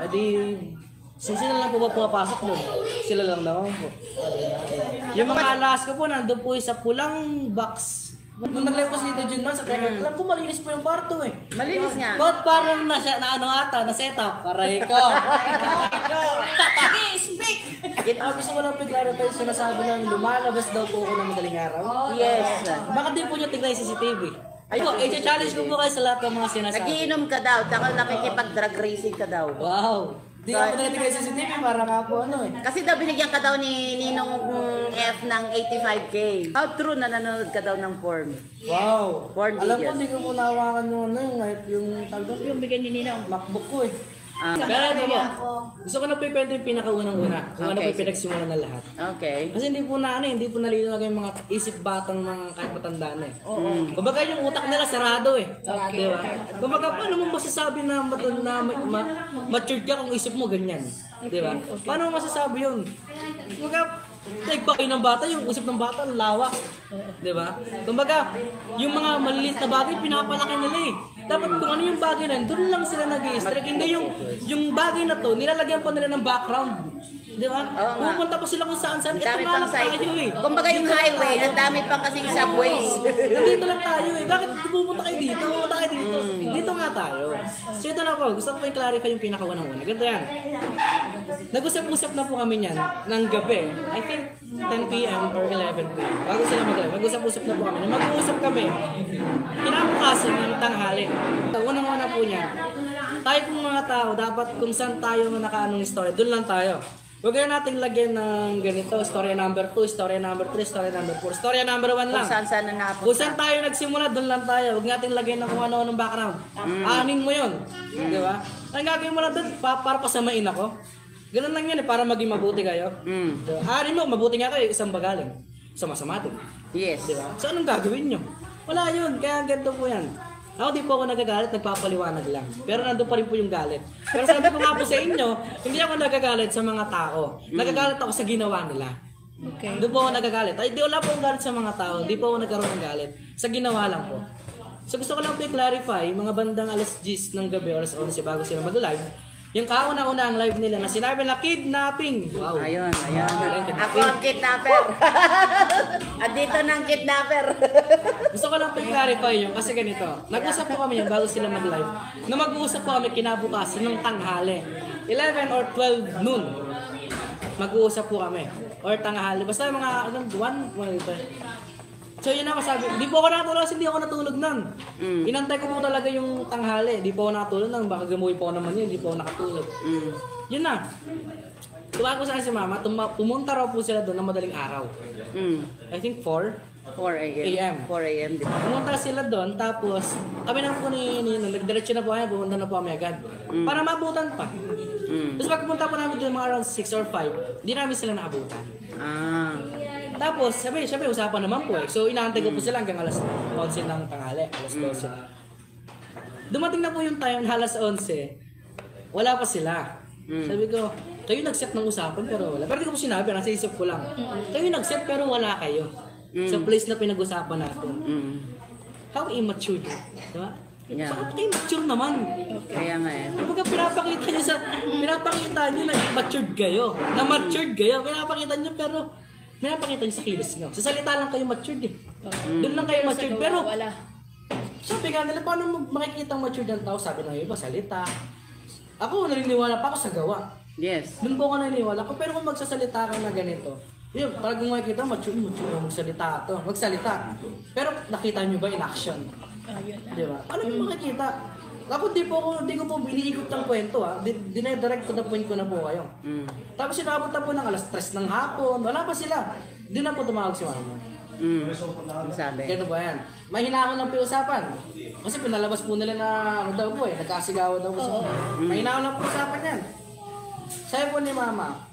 Edi, sila lang po ba pumapasok doon? Sila lang naman po. Yung mga alas ko po, nandun po sa pulang box. Nung nag-live ko dito June man sa kanya, alam ko malinis po yung kwarto eh. Malinis nga. Ba't parang na ano ata, na setup? Aray ko. Speak! Gusto ko lang i-clarify yung sinasabi ng lumalabas daw po ako ng madaling araw. Yes. Bakit din po nyo tignan yung CCTV? Ayun, i-challenge ko po kayo sa lahat ng mga sinasabi. Nagiinom ka daw, takal nakikipag-drug racing ka daw. Wow! Di ako nalatigay sa CCTV para nga po ano eh. Kasi daw binigyan ka daw ni Ninong F ng 85K. How true na nanonood ka daw ng porn? Wow! Porn Alam ko, videos. hindi ko po nawakan yung ano, yung tagdok yung bigyan ni Ninong, MacBook ko eh. Pero ito po, gusto ko na po ikwento yung pinakaunang-una. Kung ano po yung pinagsimulan na lahat. Okay. Kasi hindi po na ano, hindi po nalinaw yung mga isip batang mga kahit matanda na eh. Kumbaga yung utak nila sarado eh. Di ba? Kumbaga paano mo masasabi na matured ka kung isip mo ganyan? Di ba? Paano mo masasabi yun? Kumbaga, nagpakain ng bata, yung usap ng bata, lawak. Di ba? Kumbaga, yung mga maliliit na bagay, pinapalaki nila eh. Dapat kung ano yung bagay na, doon lang sila nag-i-strike. Hindi yung bagay na to, nilalagyan pa nila ng background. Di ba? Pupunta pa sila kung saan-saan. Ito Dami nga pang lang side. tayo eh. Kumbaga yung highway, ang dami pang kasing subways. Nandito lang tayo eh. Bakit pupunta kayo dito? Pupunta kayo dito. Dito nga tayo. So ito na po. Gusto ko i-clarify yung pinakaunang-una. Ganito yan. Nag-usap-usap na po kami niyan ng gabi. I think 10 p.m. or 11 p.m. Bago sila mag-live. Mag-usap-usap na po kami. Mag-uusap kami. Kinabukasan ng tanghali. Unang-una po niyan. Tayo pong mga tao, dapat kung saan tayo nakaanong story, doon lang tayo. Huwag kaya natin lagyan ng ganito, story number 2, story number 3, story number 4, story number 1 lang. Kung saan na napunta. Kung saan tayo nagsimula, doon lang tayo. Huwag natin lagyan ng kung ano-anong background. Anin mo yun. Di ba? Ang gagawin mo lang doon, para pasamain ako. Ganun lang yan eh, para maging mabuti kayo. Diba? Anin mo, mabuti nga kayo, isang bagaling. Sumasamatin. Yes. Di ba? So anong gagawin nyo? Wala yun, kaya ganito po yan. Ako di po ako nagagalit, nagpapaliwanag lang. Pero nandun pa rin po yung galit. Pero sabi ko nga po sa inyo, hindi ako nagagalit sa mga tao. Nagagalit ako sa ginawa nila. Okay. Doon po ako nagagalit. Ay, di wala po akong galit sa mga tao. Di po ako nagkaroon ng galit. Sa ginawa lang po. So gusto ko lang po i-clarify, mga bandang alas 10 ng gabi, alas 11 bago sila mag-live. Yung kauna-una ang live nila na sinabi na kidnapping. Wow. Ayun. Ako ang kidnapper. Andito na ang kidnapper. Gusto ko lang i-clarify yun kasi ganito. Nag-usap po kami yun bago sila mag-live. Na mag-uusap po kami kinabukasan ng tanghali. 11 or 12 noon. Mag-uusap po kami. Or tanghali. Basta mga 1, mga ito. So yun ako sabi, di po ako nakatulog kasi hindi ako natulog nun. Inantay ko po talaga yung tanghali. Di po ako nakatulog nun. Baka gamuhin po ako naman yun. Di po ako nakatulog. Yun na. Tuwa ko sa si mama, pumunta raw po sila doon ng madaling araw. I think 4 4 a.m. 4 a.m. di ba? Pumunta sila doon, tapos kami na po nagdiretso na po kami, pumunta na po kami agad. Para maabutan pa. Tapos pag pumunta po namin doon mga around 6 or 5, hindi namin sila naabutan. Tapos, sabi, usapan naman po eh. So, inaantay ko po sila hanggang alas 11 ng tanghali, alas 12. Dumating na po yung time, alas 11, wala pa sila. Sabi ko, kayo nag-set ng usapan pero wala. Pero di ko po sinabi, nasa isip ko lang. Kayo nag-set pero wala kayo. Sa place na pinag-usapan natin. How immature, di ba? Yeah. Bakit kayo mature naman? Kaya nga eh. Kapag pinapakita nyo na matured kayo. Na matured kayo. Pinapakita nyo pero pinapakita nyo sa kilos nyo. Sa salita lang kayo matured eh. Doon lang kayo matured. Pero wala. sabi nga nila, paano makikita matured ang tao? Sabi ng iba, salita. Ako, naniniwala pa ako sa gawa. Yes. Doon po ako naniniwala ko. Pero kung magsasalita ka na ganito, yun, parang kung makikita, mature magsalita ito. Magsalita. Pero nakita nyo ba in action? Di ba? Ano yung makikita? Ako di ko po biniikot ng kwento ha. Dinedirect to the point ko na po kayo. Tapos sinabot na po ng alas 3 ng hapon. Wala pa sila. Di na po tumawag si mama. Sabi. Ganito ba yan? Mahina ko ng piusapan. Kasi pinalabas po nila na ano daw po eh. Nagkasigawan daw po sa Mahina ko ng piusapan yan. Sabi po ni mama,